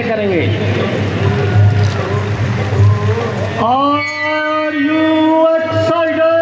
करेंगे। Are you excited?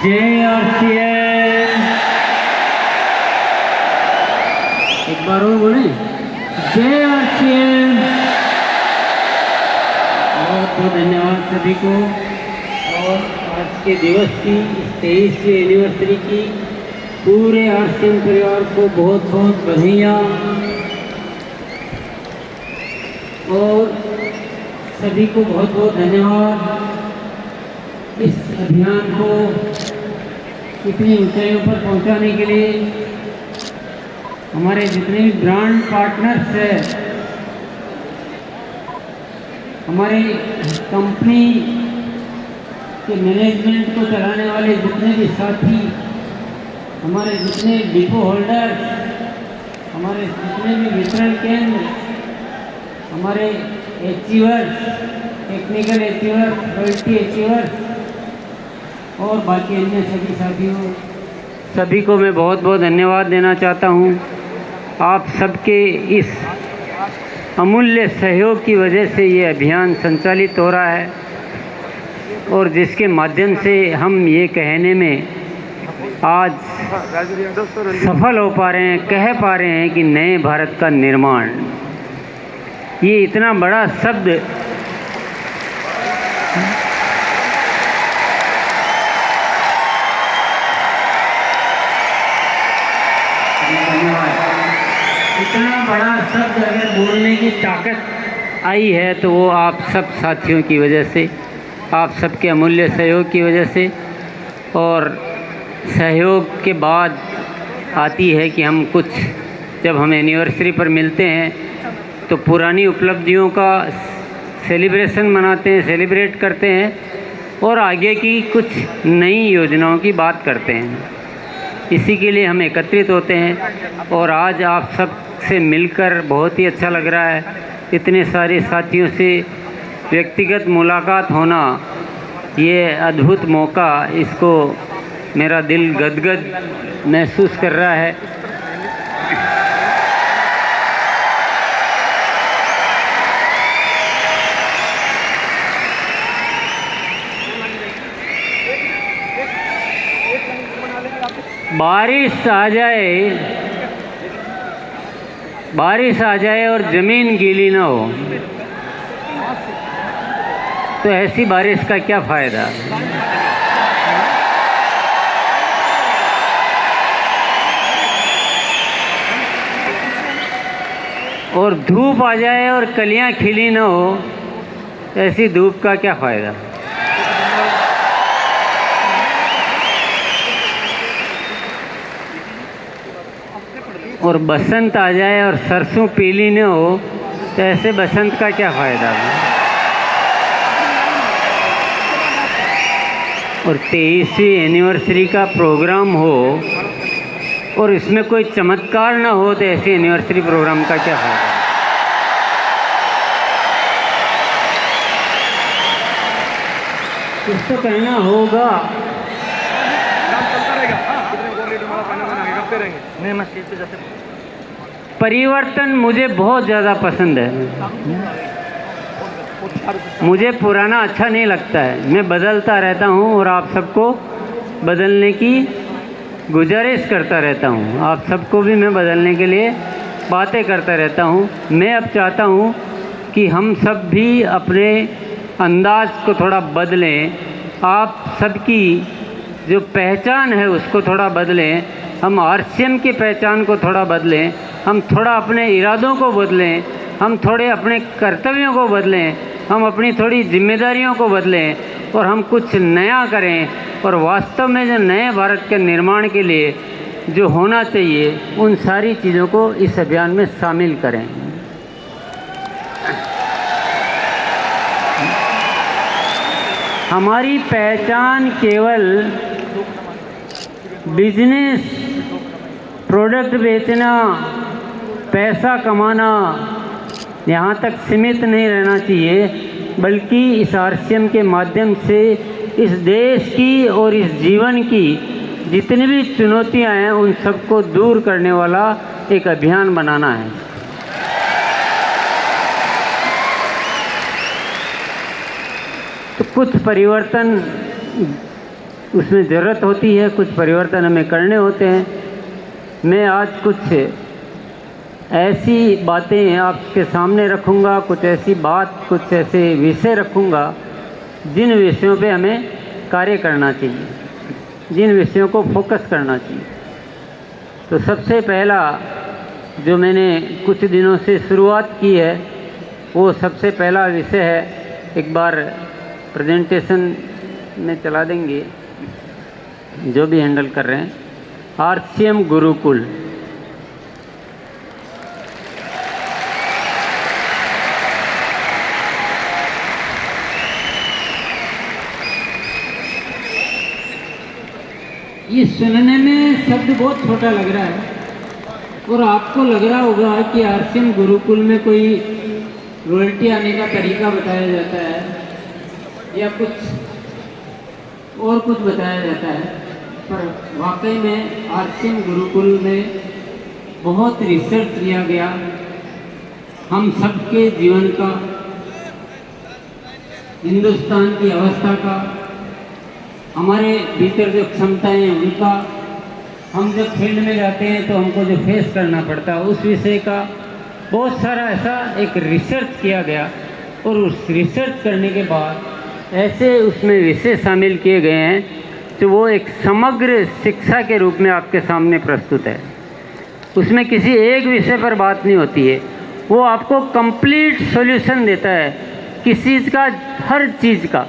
JRCM एक बार और बोले JRCM। बहुत बहुत धन्यवाद सभी को। और आज के दिवस की 23वीं एनिवर्सरी की पूरे RCM परिवार को बहुत बहुत बधाइयाँ। और सभी को बहुत बहुत धन्यवाद इस अभियान को इतनी ऊंचाइयों पर पहुंचाने के लिए। हमारे जितने भी ब्रांड पार्टनर्स हैं, हमारे कंपनी के मैनेजमेंट को चलाने वाले जितने भी साथी, हमारे जितने डिपो होल्डर्स, हमारे जितने भी वितरण केंद्र, हमारे achievers, technical achievers, quality achievers और बाकी अन्य सभी साथियों, सभी को मैं बहुत बहुत धन्यवाद देना चाहता हूँ। आप सबके इस अमूल्य सहयोग की वजह से ये अभियान संचालित हो रहा है और जिसके माध्यम से हम ये कहने में आज सफल हो पा रहे हैं, कह पा रहे हैं कि नए भारत का निर्माण। ये इतना बड़ा शब्द इतना बड़ा शब्द अगर बोलने की ताकत आई है तो वो आप सब साथियों की वजह से, आप सबके अमूल्य सहयोग की वजह से। और सहयोग के बाद आती है कि हम कुछ, जब हम एनिवर्सरी पर मिलते हैं तो पुरानी उपलब्धियों का सेलिब्रेशन मनाते हैं, सेलिब्रेट करते हैं और आगे की कुछ नई योजनाओं की बात करते हैं। इसी के लिए हम एकत्रित होते हैं और आज आप सब से मिलकर बहुत ही अच्छा लग रहा है। इतने सारे साथियों से व्यक्तिगत मुलाकात होना, ये अद्भुत मौका, इसको मेरा दिल गदगद महसूस कर रहा है। बारिश आ जाए और ज़मीन गीली ना हो तो ऐसी बारिश का क्या फ़ायदा। और धूप आ जाए और कलियां खिली ना हो तो ऐसी धूप का क्या फ़ायदा। और बसंत आ जाए और सरसों पीली न हो तो ऐसे बसंत का क्या फ़ायदा। और 23वीं एनिवर्सरी का प्रोग्राम हो और इसमें कोई चमत्कार ना हो तो ऐसे एनिवर्सरी प्रोग्राम का क्या फ़ायदा। कुछ तो कहना होगा। परिवर्तन मुझे बहुत ज़्यादा पसंद है। मुझे पुराना अच्छा नहीं लगता है। मैं बदलता रहता हूँ और आप सबको बदलने की गुजारिश करता रहता हूँ। आप सबको भी मैं बदलने के लिए बातें करता रहता हूँ। मैं अब चाहता हूँ कि हम सब भी अपने अंदाज को थोड़ा बदलें। आप सबकी जो पहचान है उसको थोड़ा बदलें। हम RCM की पहचान को थोड़ा बदलें। हम थोड़ा अपने इरादों को बदलें। हम थोड़े अपने कर्तव्यों को बदलें। हम अपनी थोड़ी जिम्मेदारियों को बदलें और हम कुछ नया करें और वास्तव में जो नए भारत के निर्माण के लिए जो होना चाहिए उन सारी चीज़ों को इस अभियान में शामिल करें। हमारी पहचान केवल बिजनेस, प्रोडक्ट बेचना, पैसा कमाना यहाँ तक सीमित नहीं रहना चाहिए, बल्कि इस आरसीएम के माध्यम से इस देश की और इस जीवन की जितनी भी चुनौतियाँ हैं उन सबको दूर करने वाला एक अभियान बनाना है। तो कुछ परिवर्तन उसमें ज़रूरत होती है, कुछ परिवर्तन हमें करने होते हैं। मैं आज कुछ ऐसी बातें आपके सामने रखूँगा, कुछ ऐसे विषय रखूँगा जिन विषयों पे हमें कार्य करना चाहिए, जिन विषयों को फोकस करना चाहिए। तो सबसे पहला जो मैंने कुछ दिनों से शुरुआत की है वो सबसे पहला विषय है, एक बार प्रेजेंटेशन में चला देंगे जो भी हैंडल कर रहे हैं, आरसीएम गुरुकुल। ये सुनने में शब्द बहुत छोटा लग रहा है और आपको लग रहा होगा कि आरसीएम गुरुकुल में कोई रॉयल्टी आने का तरीका बताया जाता है या कुछ बताया जाता है, पर वाकई में आरसीएम गुरुकुल में बहुत रिसर्च किया गया हम सबके जीवन का, हिंदुस्तान की अवस्था का, हमारे भीतर जो क्षमताएं हैं उनका, हम जब फील्ड में जाते हैं तो हमको जो फेस करना पड़ता है उस विषय का बहुत सारा ऐसा एक रिसर्च किया गया। और उस रिसर्च करने के बाद ऐसे उसमें विषय शामिल किए गए हैं जो वो एक समग्र शिक्षा के रूप में आपके सामने प्रस्तुत है। उसमें किसी एक विषय पर बात नहीं होती है, वो आपको कंप्लीट सॉल्यूशन देता है किसी चीज़ का, हर चीज़ का।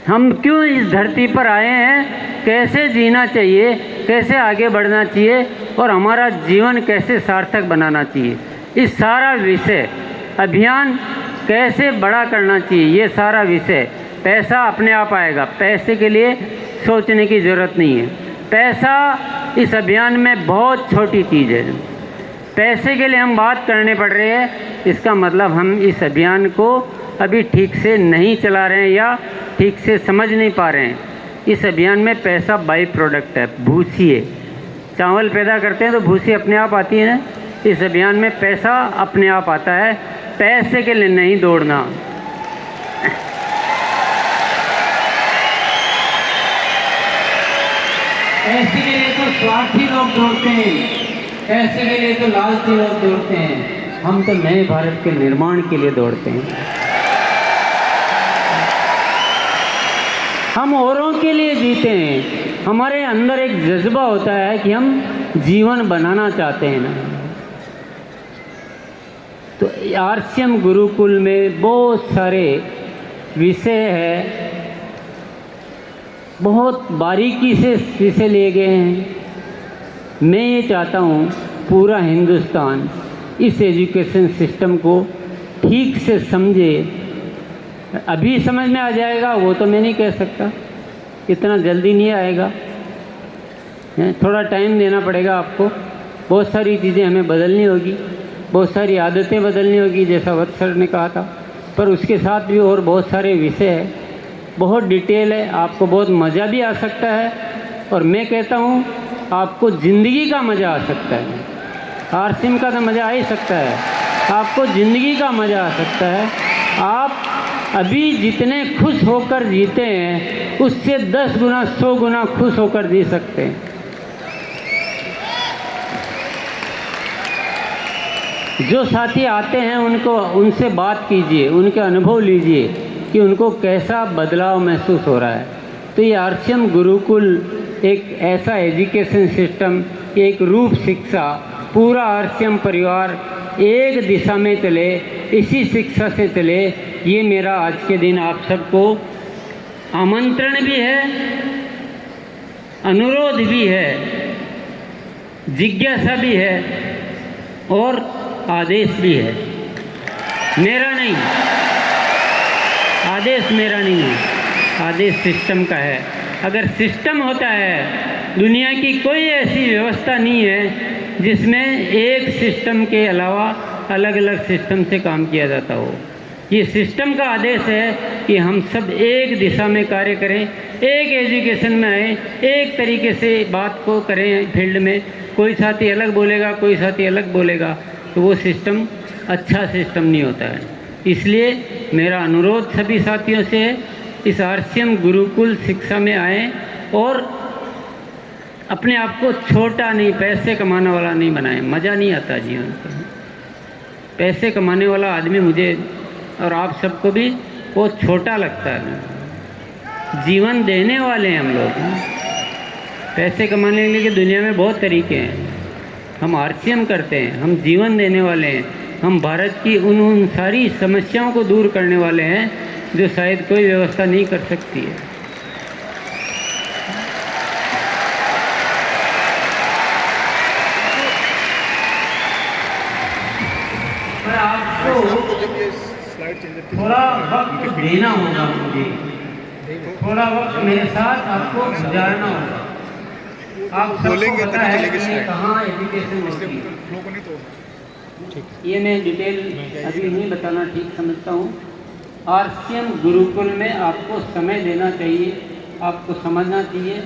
हम क्यों इस धरती पर आए हैं, कैसे जीना चाहिए, कैसे आगे बढ़ना चाहिए और हमारा जीवन कैसे सार्थक बनाना चाहिए, इस सारा विषय, अभियान कैसे बड़ा करना चाहिए, ये सारा विषय। पैसा अपने आप आएगा, पैसे के लिए सोचने की ज़रूरत नहीं है। पैसा इस अभियान में बहुत छोटी चीज़ है। पैसे के लिए हम बात करने पड़ रहे हैं, इसका मतलब हम इस अभियान को अभी ठीक से नहीं चला रहे हैं या ठीक से समझ नहीं पा रहे हैं। इस अभियान में पैसा बाई प्रोडक्ट है, भूसी है। चावल पैदा करते हैं तो भूसी अपने आप आती है ना, इस अभियान में पैसा अपने आप आता है, पैसे के लिए नहीं दौड़ना। पैसे के लिए तो स्वार्थी लोग दौड़ते हैं, पैसे के लिए तो लालची लोग दौड़ते हैं, हम तो नए भारत के निर्माण के लिए दौड़ते हैं। हम औरों के लिए जीते हैं, हमारे अंदर एक जज्बा होता है कि हम जीवन बनाना चाहते हैं ना। तो आरसीएम गुरुकुल में बहुत सारे विषय है, बहुत बारीकी से विषय लिए गए हैं। मैं ये चाहता हूँ पूरा हिंदुस्तान इस एजुकेशन सिस्टम को ठीक से समझे। अभी समझ में आ जाएगा वो तो मैं नहीं कह सकता, इतना जल्दी नहीं आएगा, थोड़ा टाइम देना पड़ेगा आपको। बहुत सारी चीज़ें हमें बदलनी होगी, बहुत सारी आदतें बदलनी होगी, जैसा वत्स सर ने कहा था। पर उसके साथ भी और बहुत सारे विषय है, बहुत डिटेल है, आपको बहुत मज़ा भी आ सकता है। और मैं कहता हूँ आपको ज़िंदगी का मज़ा आ सकता है। आरसीएम का तो मज़ा आ ही सकता है, आपको ज़िंदगी का मज़ा आ सकता है। आप अभी जितने खुश होकर जीते हैं उससे 10 गुना 100 गुना खुश होकर जी सकते हैं। जो साथी आते हैं उनसे बात कीजिए, उनके अनुभव लीजिए कि उनको कैसा बदलाव महसूस हो रहा है। तो ये आरसीएम गुरुकुल एक ऐसा एजुकेशन सिस्टम, एक रूप शिक्षा, पूरा आरसीएम परिवार एक दिशा में चले, इसी शिक्षा से चले, ये मेरा आज के दिन आप सबको आमंत्रण भी है, अनुरोध भी है, जिज्ञासा भी है और आदेश भी है। मेरा नहीं, आदेश मेरा नहीं है, आदेश सिस्टम का है। अगर सिस्टम होता है, दुनिया की कोई ऐसी व्यवस्था नहीं है जिसमें एक सिस्टम के अलावा अलग अलग सिस्टम से काम किया जाता हो। ये सिस्टम का आदेश है कि हम सब एक दिशा में कार्य करें, एक एजुकेशन में आए, एक तरीके से बात को करें फील्ड में। कोई साथी अलग बोलेगा, कोई साथी अलग बोलेगा, तो वो सिस्टम अच्छा सिस्टम नहीं होता है। इसलिए मेरा अनुरोध सभी साथियों से है, इस आरसीएम गुरुकुल शिक्षा में आए और अपने आप को छोटा नहीं, पैसे कमाने वाला नहीं बनाएं। मज़ा नहीं आता जीवन का। पैसे कमाने वाला आदमी मुझे और आप सबको भी बहुत छोटा लगता है। जीवन देने वाले हैं हम लोग। पैसे कमाने के लिए दुनिया में बहुत तरीके हैं, हम आरसीएम करते हैं, हम जीवन देने वाले हैं। हम भारत की उन सारी समस्याओं को दूर करने वाले हैं जो शायद कोई व्यवस्था नहीं कर सकती है। पर आपको थोड़ा वक्त देना होगा, मुझे थोड़ा वक्त मेरे साथ आपको गुजारना होगा। आप सबको पता है कि कहाँ एजुकेशन होती है, ये मैं डिटेल अभी नहीं बताना ठीक समझता हूँ। आरसीएम गुरुकुल में आपको समय देना चाहिए, आपको समझना चाहिए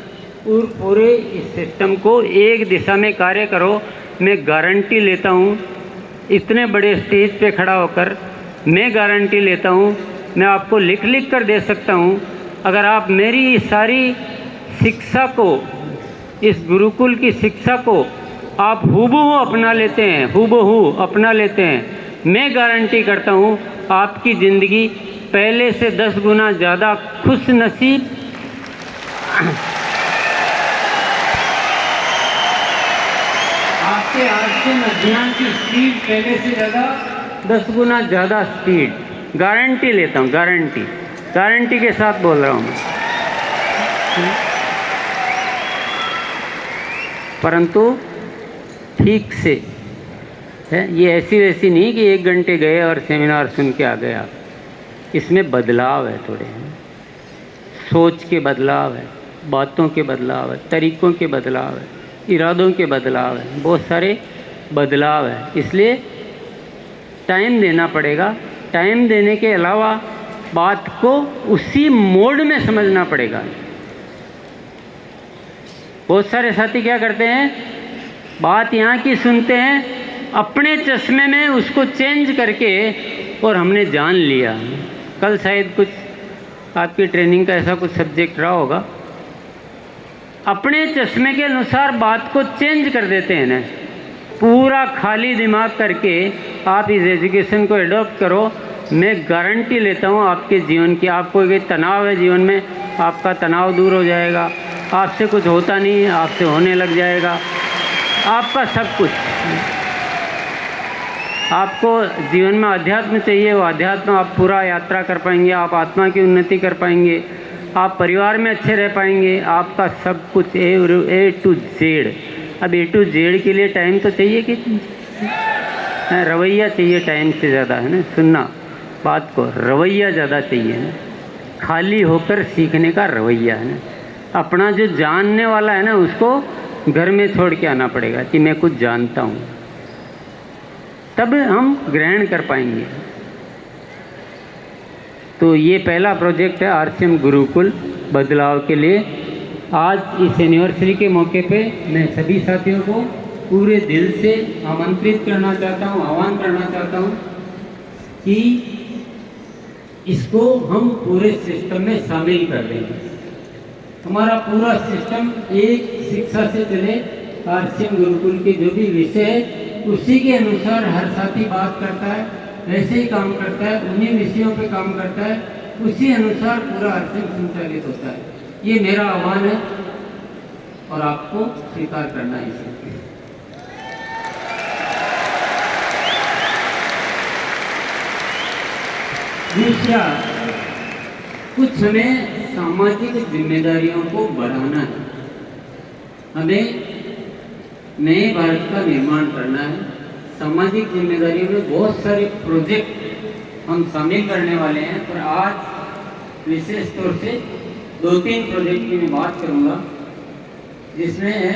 और पूरे इस सिस्टम को एक दिशा में कार्य करो। मैं गारंटी लेता हूँ, इतने बड़े स्टेज पे खड़ा होकर मैं गारंटी लेता हूँ, मैं आपको लिख लिख कर दे सकता हूँ। अगर आप मेरी सारी शिक्षा को, इस गुरुकुल की शिक्षा को आप हूबहू अपना लेते हैं, हूबहू अपना लेते हैं, मैं गारंटी करता हूँ आपकी ज़िंदगी पहले से 10 गुना ज़्यादा खुश नसीब, आपके आरसीएम अध्ययन की स्पीड पहले से ज़्यादा 10 गुना ज़्यादा स्पीड, गारंटी लेता हूँ, गारंटी के साथ बोल रहा हूँ मैं। परंतु ठीक से है, ये ऐसी वैसी नहीं कि 1 घंटे गए और सेमिनार सुन के आ गए आप। इसमें बदलाव है, थोड़े सोच के बदलाव है, बातों के बदलाव है, तरीक़ों के बदलाव है, इरादों के बदलाव है, बहुत सारे बदलाव है। इसलिए टाइम देना पड़ेगा। टाइम देने के अलावा बात को उसी मोड में समझना पड़ेगा। बहुत सारे साथी क्या करते हैं, बात यहाँ की सुनते हैं, अपने चश्मे में उसको चेंज करके और हमने जान लिया। कल शायद कुछ आपकी ट्रेनिंग का ऐसा कुछ सब्जेक्ट रहा होगा, अपने चश्मे के अनुसार बात को चेंज कर देते हैं ना। पूरा खाली दिमाग करके आप इस एजुकेशन को एडॉप्ट करो। मैं गारंटी लेता हूँ आपके जीवन की, आपको कोई तनाव है जीवन में, आपका तनाव दूर हो जाएगा। आपसे कुछ होता नहीं है, आपसे होने लग जाएगा। आपका सब कुछ, आपको जीवन में अध्यात्म चाहिए, वो अध्यात्म आप पूरा यात्रा कर पाएंगे, आप आत्मा की उन्नति कर पाएंगे, आप परिवार में अच्छे रह पाएंगे। आपका सब कुछ ए टू जेड। अब ए टू जेड के लिए टाइम तो चाहिए कि रवैया चाहिए टाइम से ज़्यादा, है ना। सुनना बात को, रवैया ज़्यादा चाहिए ना, खाली होकर सीखने का रवैया है ना। अपना जो जानने वाला है ना, उसको घर में छोड़ के आना पड़ेगा कि मैं कुछ जानता हूँ, तब हम ग्रहण कर पाएंगे। तो ये पहला प्रोजेक्ट है आरसीएम गुरुकुल बदलाव के लिए। आज इस एनिवर्सरी के मौके पे मैं सभी साथियों को पूरे दिल से आमंत्रित करना चाहता हूँ, आह्वान करना चाहता हूँ कि इसको हम पूरे सिस्टम में शामिल कर देंगे। हमारा पूरा सिस्टम एक शिक्षा से चले। आरसीएम गुरुकुल के जो भी विषय है उसी के अनुसार हर साथी बात करता है, वैसे ही काम करता है, उन्हीं विषयों पे काम करता है, उसी अनुसार पूरा आरसीएम संचालित होता है। ये मेरा आह्वान है और आपको स्वीकार करना है इसे। दूसरा, कुछ हमें सामाजिक जिम्मेदारियों को बढ़ाना है। हमें नए भारत का निर्माण करना है। सामाजिक जिम्मेदारियों में बहुत सारे प्रोजेक्ट हम शामिल करने वाले हैं, पर आज विशेष तौर से 2-3 प्रोजेक्ट की मैं बात करूंगा, जिसमें है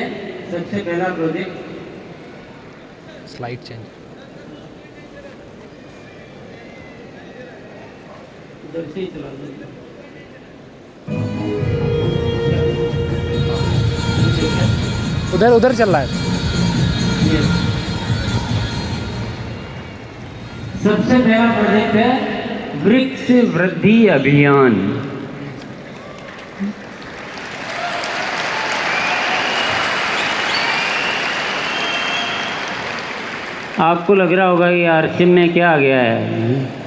सबसे पहला प्रोजेक्ट स्लाइड चेंज। उधर से ही चला दो। उधर उधर चल रहा है। सबसे पहला प्रोजेक्ट है वृक्ष वृद्धि अभियान। आपको लग रहा होगा कि आरसीएम में क्या आ गया है,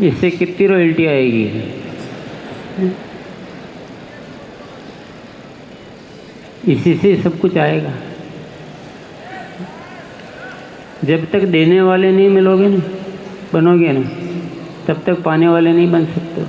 इससे कितनी रॉयल्टी आएगी। इसी से सब कुछ आएगा। जब तक देने वाले नहीं मिलोगे ना, बनोगे ना, तब तक पाने वाले नहीं बन सकते।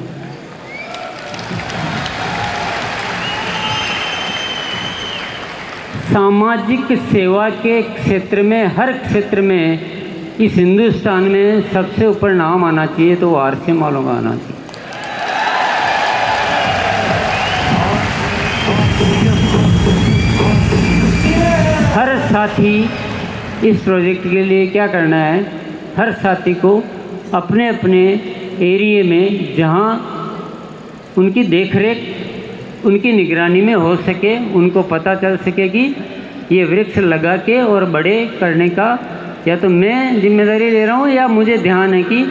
सामाजिक सेवा के क्षेत्र में, हर क्षेत्र में इस हिंदुस्तान में सबसे ऊपर नाम आना चाहिए तो आरसीएम वालों का आना चाहिए। हर साथी इस प्रोजेक्ट के लिए क्या करना है, हर साथी को अपने अपने एरिया में जहाँ उनकी देखरेख, उनकी निगरानी में हो सके, उनको पता चल सके कि ये वृक्ष लगा के और बड़े करने का या तो मैं जिम्मेदारी ले रहा हूँ या मुझे ध्यान है कि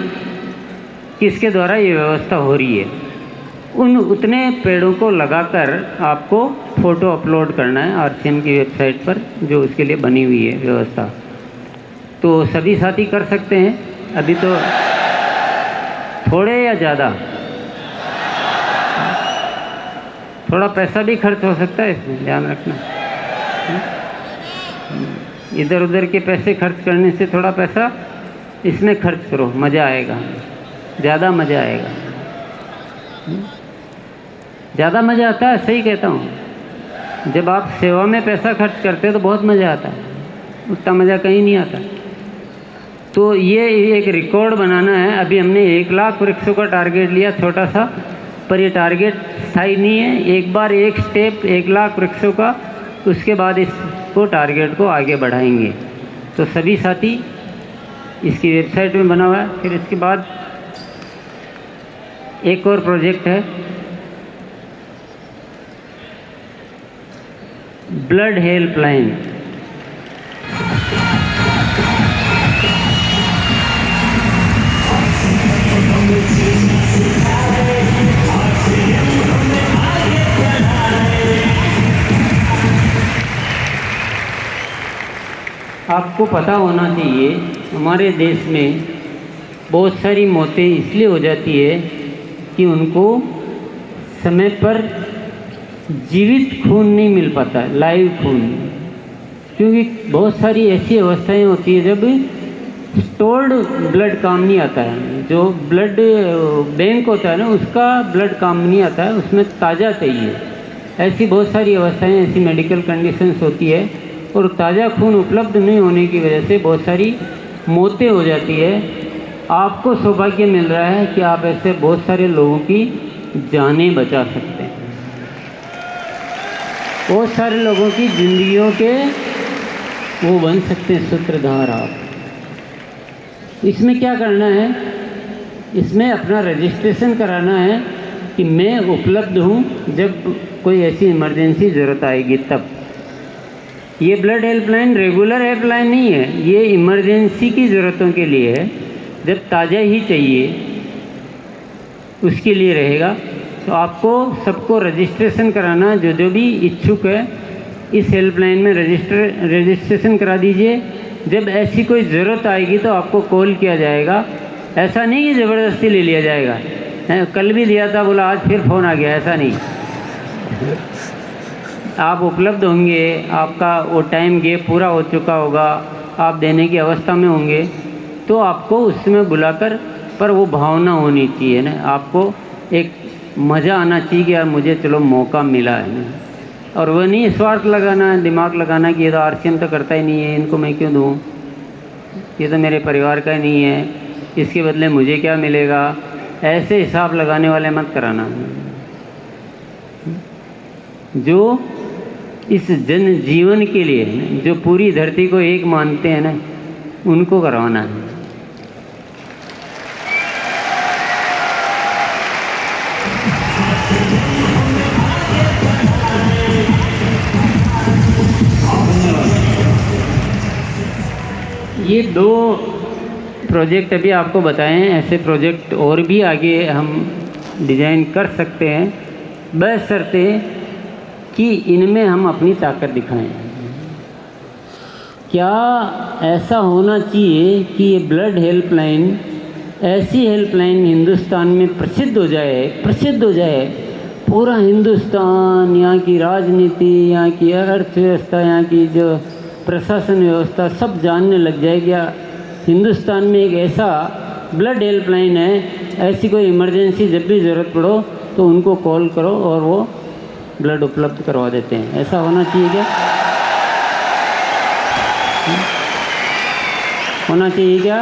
किसके द्वारा ये व्यवस्था हो रही है। उतने पेड़ों को लगाकर आपको फ़ोटो अपलोड करना है आरसीएम की वेबसाइट पर, जो उसके लिए बनी हुई है व्यवस्था। तो सभी साथी कर सकते हैं। अभी तो थोड़े या ज़्यादा, थोड़ा पैसा भी खर्च हो सकता है, इसमें ध्यान रखना। इधर उधर के पैसे खर्च करने से थोड़ा पैसा इसमें खर्च करो, मज़ा आएगा, ज़्यादा मज़ा आएगा। ज़्यादा मज़ा आता है, सही कहता हूँ। जब आप सेवा में पैसा खर्च करते हो तो बहुत मज़ा आता है, उतना मज़ा कहीं नहीं आता। तो ये एक रिकॉर्ड बनाना है। अभी हमने 1 लाख वृक्षों का टारगेट लिया, छोटा सा, पर ये टारगेट स्थायी नहीं है। एक बार एक स्टेप 1 लाख वृक्षों का, उसके बाद इसको टारगेट को आगे बढ़ाएंगे। तो सभी साथी इसकी वेबसाइट में बना हुआ है। फिर इसके बाद एक और प्रोजेक्ट है ब्लड हेल्पलाइन। आपको पता होना चाहिए, हमारे देश में बहुत सारी मौतें इसलिए हो जाती है कि उनको समय पर जीवित खून नहीं मिल पाता, लाइव खून। क्योंकि बहुत सारी ऐसी अवस्थाएं होती है जब स्टोर्ड ब्लड काम नहीं आता है, जो ब्लड बैंक होता है ना, उसका ब्लड काम नहीं आता है, उसमें ताज़ा चाहिए। ऐसी बहुत सारी अवस्थाएं, ऐसी मेडिकल कंडीशंस होती है, और ताज़ा खून उपलब्ध नहीं होने की वजह से बहुत सारी मौतें हो जाती है। आपको सौभाग्य मिल रहा है कि आप ऐसे बहुत सारे लोगों की जानें बचा सकते हैं, बहुत सारे लोगों की ज़िंदगियों के वो बन सकते हैं सूत्रधार आप। इसमें क्या करना है, इसमें अपना रजिस्ट्रेशन कराना है कि मैं उपलब्ध हूँ जब कोई ऐसी इमरजेंसी ज़रूरत आएगी तब। ये ब्लड हेल्पलाइन रेगुलर हेल्पलाइन नहीं है, ये इमरजेंसी की ज़रूरतों के लिए है। जब ताज़ा ही चाहिए उसके लिए रहेगा। तो आपको सबको रजिस्ट्रेशन कराना, जो जो भी इच्छुक है इस हेल्पलाइन में रजिस्ट्रेशन करा दीजिए। जब ऐसी कोई ज़रूरत आएगी तो आपको कॉल किया जाएगा। ऐसा नहीं कि ज़बरदस्ती ले लिया जाएगा, कल भी लिया था, बोला आज फिर फ़ोन आ गया, ऐसा नहीं। आप उपलब्ध होंगे, आपका वो टाइम गैप पूरा हो चुका होगा, आप देने की अवस्था में होंगे, तो आपको उस समय बुलाकर पर वो भावना होनी चाहिए ना, आपको एक मज़ा आना चाहिए कि यार मुझे चलो मौका मिला है ना। और वो नहीं स्वार्थ लगाना, दिमाग लगाना कि ये तो RCM तो करता ही नहीं है, इनको मैं क्यों दूँ, ये तो मेरे परिवार का ही नहीं है, इसके बदले मुझे क्या मिलेगा, ऐसे हिसाब लगाने वाले मत कराना। जो इस जन जीवन के लिए जो पूरी धरती को एक मानते हैं ना, उनको करवाना है। ये 2 प्रोजेक्ट अभी आपको बताए हैं, ऐसे प्रोजेक्ट और भी आगे हम डिज़ाइन कर सकते हैं, बशर्ते कि इनमें हम अपनी ताकत दिखाएं। क्या ऐसा होना चाहिए कि ये ब्लड हेल्पलाइन, ऐसी हेल्पलाइन हिंदुस्तान में प्रसिद्ध हो जाए, पूरा हिंदुस्तान, यहाँ की राजनीति, यहाँ की अर्थव्यवस्था, यहाँ की जो प्रशासन व्यवस्था सब जानने लग जाए क्या हिंदुस्तान में एक ऐसा ब्लड हेल्पलाइन है, ऐसी कोई इमरजेंसी जब भी ज़रूरत पड़ो तो उनको कॉल करो और वो ब्लड उपलब्ध करवा देते हैं। ऐसा होना चाहिए क्या? होना चाहिए क्या?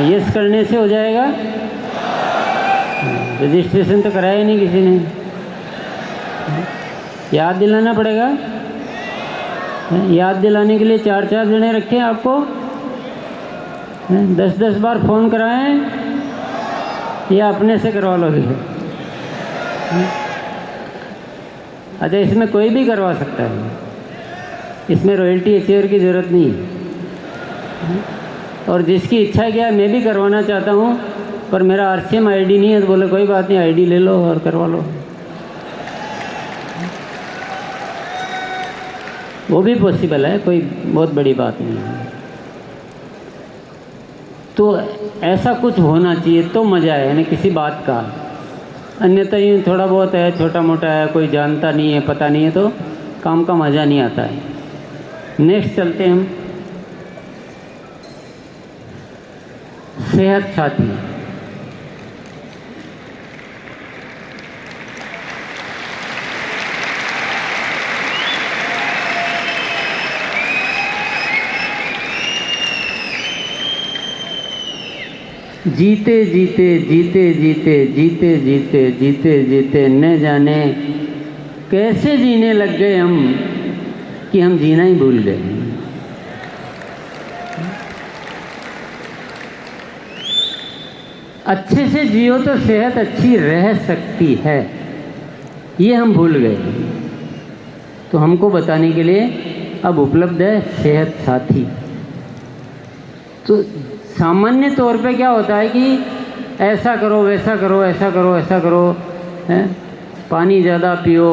यस करने से हो जाएगा? रजिस्ट्रेशन तो कराया नहीं किसी ने, याद दिलाना पड़ेगा। याद दिलाने के लिए 4-4 जने रखें आपको, 10-10 बार फ़ोन कराएं या अपने से करवा लोगे? अच्छा, इसमें कोई भी करवा सकता है, इसमें रॉयल्टी अचीवर की ज़रूरत नहीं है। और जिसकी इच्छा है क्या मैं भी करवाना चाहता हूँ पर मेरा RCM ID नहीं है, तो बोले कोई बात नहीं, ID ले लो और करवा लो, वो भी पॉसिबल है, कोई बहुत बड़ी बात नहीं है। तो ऐसा कुछ होना चाहिए तो मज़ा है ना किसी बात का, अन्यथा यूँ थोड़ा बहुत है, छोटा मोटा है, कोई जानता नहीं है, पता नहीं है, तो काम का मज़ा नहीं आता है। नेक्स्ट चलते हैं हम, सेहत साथी। जीते जीते जीते जीते जीते जीते जीते जीते न जाने कैसे जीने लग गए हम कि हम जीना ही भूल गए। अच्छे से जियो तो सेहत अच्छी रह सकती है, ये हम भूल गए। तो हमको बताने के लिए अब उपलब्ध है सेहत साथी। तो सामान्य तौर पे क्या होता है कि ऐसा करो, वैसा करो, ऐसा करो, ऐसा करो, हैं, पानी ज़्यादा पियो,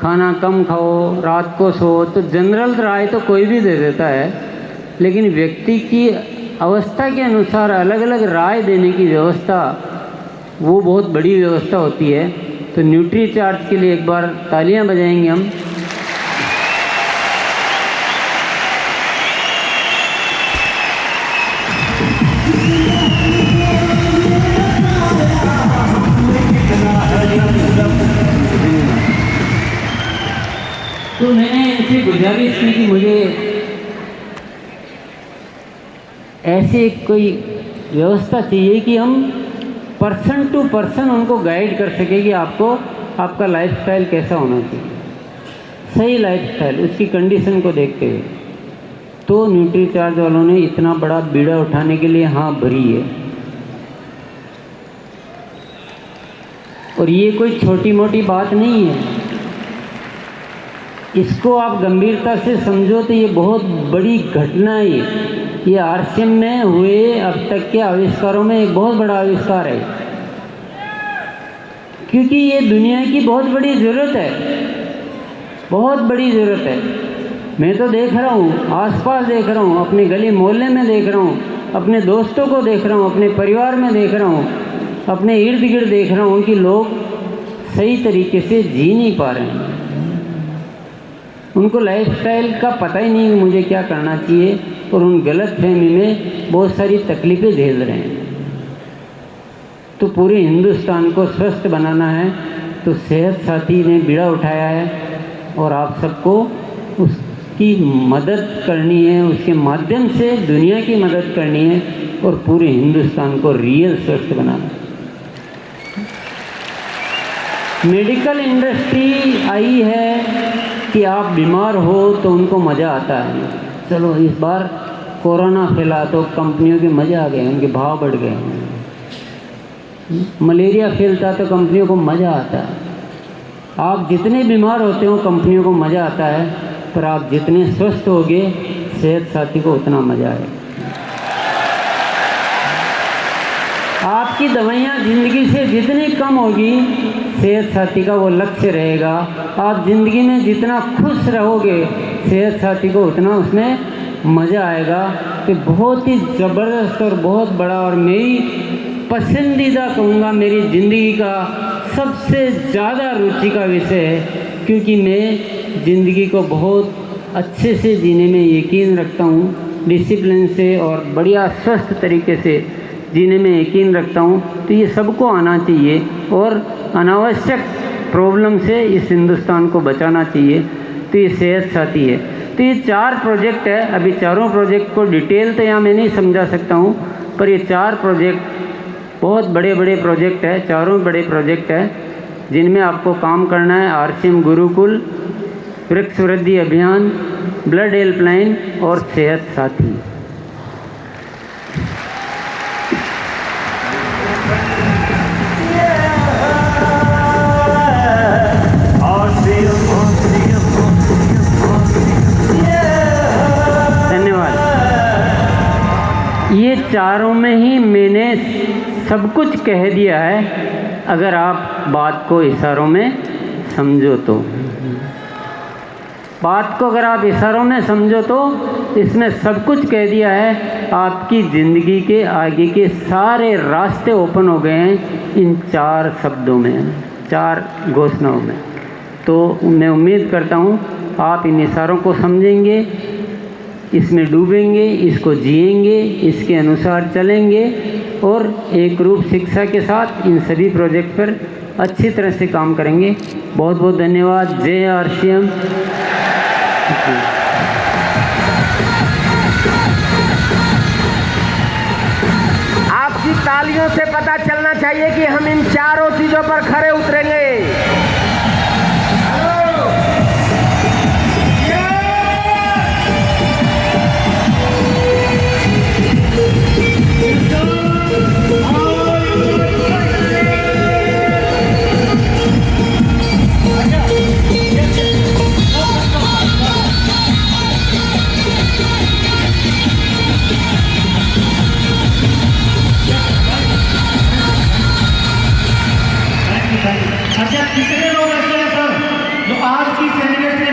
खाना कम खाओ, रात को सो, तो जनरल राय तो कोई भी दे देता है, लेकिन व्यक्ति की अवस्था के अनुसार अलग अलग राय देने की व्यवस्था वो बहुत बड़ी व्यवस्था होती है। तो न्यूट्री चार्ज के लिए एक बार तालियां बजाएंगे हम। तो मैंने इनसे गुजारिश की कि मुझे ऐसे कोई व्यवस्था चाहिए कि हम पर्सन टू पर्सन उनको गाइड कर सके कि आपको आपका लाइफस्टाइल कैसा होना चाहिए, सही लाइफस्टाइल, उसकी कंडीशन को देखते हुए। तो न्यूट्री चार्ज वालों ने इतना बड़ा बीड़ा उठाने के लिए हाँ भरी है। और ये कोई छोटी मोटी बात नहीं है, इसको आप गंभीरता से समझो तो ये बहुत बड़ी घटना है। ये RCM में हुए अब तक के आविष्कारों में एक बहुत बड़ा आविष्कार है, क्योंकि ये दुनिया की बहुत बड़ी ज़रूरत है, बहुत बड़ी ज़रूरत है। मैं तो देख रहा हूँ, आसपास देख रहा हूँ, अपने गली मोहल्ले में देख रहा हूँ, अपने दोस्तों को देख रहा हूँ, अपने परिवार में देख रहा हूँ, अपने इर्द गिर्द देख रहा हूँ कि लोग सही तरीके से जी नहीं पा रहे हैं। उनको लाइफस्टाइल का पता ही नहीं मुझे क्या करना चाहिए, और उन गलत फहमी में बहुत सारी तकलीफ़ें झेल रहे हैं। तो पूरे हिंदुस्तान को स्वस्थ बनाना है, तो सेहत साथी ने बीड़ा उठाया है और आप सबको उसकी मदद करनी है, उसके माध्यम से दुनिया की मदद करनी है और पूरे हिंदुस्तान को रियल स्वस्थ बनाना है। मेडिकल इंडस्ट्री आई है कि आप बीमार हो तो उनको मज़ा आता है। चलो इस बार कोरोना फैला तो कंपनियों के मज़े आ गए, उनके भाव बढ़ गए। मलेरिया फैलता तो कंपनियों को मज़ा आता है। आप जितने बीमार होते हो कंपनियों को मज़ा आता है, पर आप जितने स्वस्थ होगे सेहत साथी को उतना मज़ा आएगा। आपकी दवाइयाँ ज़िंदगी से जितनी कम होगी सेहत साथी का वो लक्ष्य रहेगा। आप ज़िंदगी में जितना खुश रहोगे सेहत साथी को उतना उसमें मज़ा आएगा। कि बहुत ही ज़बरदस्त और बहुत बड़ा और मेरी पसंदीदा कहूँगा मेरी ज़िंदगी का सबसे ज़्यादा रुचि का विषय है, क्योंकि मैं ज़िंदगी को बहुत अच्छे से जीने में यकीन रखता हूँ, डिसिप्लिन से और बढ़िया स्वस्थ तरीके से जीने में यकीन रखता हूँ। तो ये सबको आना चाहिए और अनावश्यक प्रॉब्लम से इस हिंदुस्तान को बचाना चाहिए। तो ये सेहत साथी है। तो ये 4 प्रोजेक्ट है। अभी चारों प्रोजेक्ट को डिटेल तो यहाँ मैं नहीं समझा सकता हूँ, पर ये 4 प्रोजेक्ट बहुत बड़े बड़े प्रोजेक्ट है, चारों बड़े प्रोजेक्ट है जिनमें आपको काम करना है। RCM गुरुकुल, वृक्ष वृद्धि अभियान, ब्लड हेल्पलाइन और सेहत साथी। ये चारों में ही मैंने सब कुछ कह दिया है, अगर आप बात को इशारों में समझो तो। बात को अगर आप इशारों में समझो तो इसमें सब कुछ कह दिया है। आपकी ज़िंदगी के आगे के सारे रास्ते ओपन हो गए हैं इन 4 शब्दों में, 4 घोषणाओं में। तो मैं उम्मीद करता हूँ आप इन इशारों को समझेंगे, इसमें डूबेंगे, इसको जिएंगे, इसके अनुसार चलेंगे और एक रूप शिक्षा के साथ इन सभी प्रोजेक्ट पर अच्छी तरह से काम करेंगे। बहुत बहुत धन्यवाद। जय RCM। आपकी तालियों से पता चलना चाहिए कि हम इन चारों चीजों पर खरे उतरेंगे।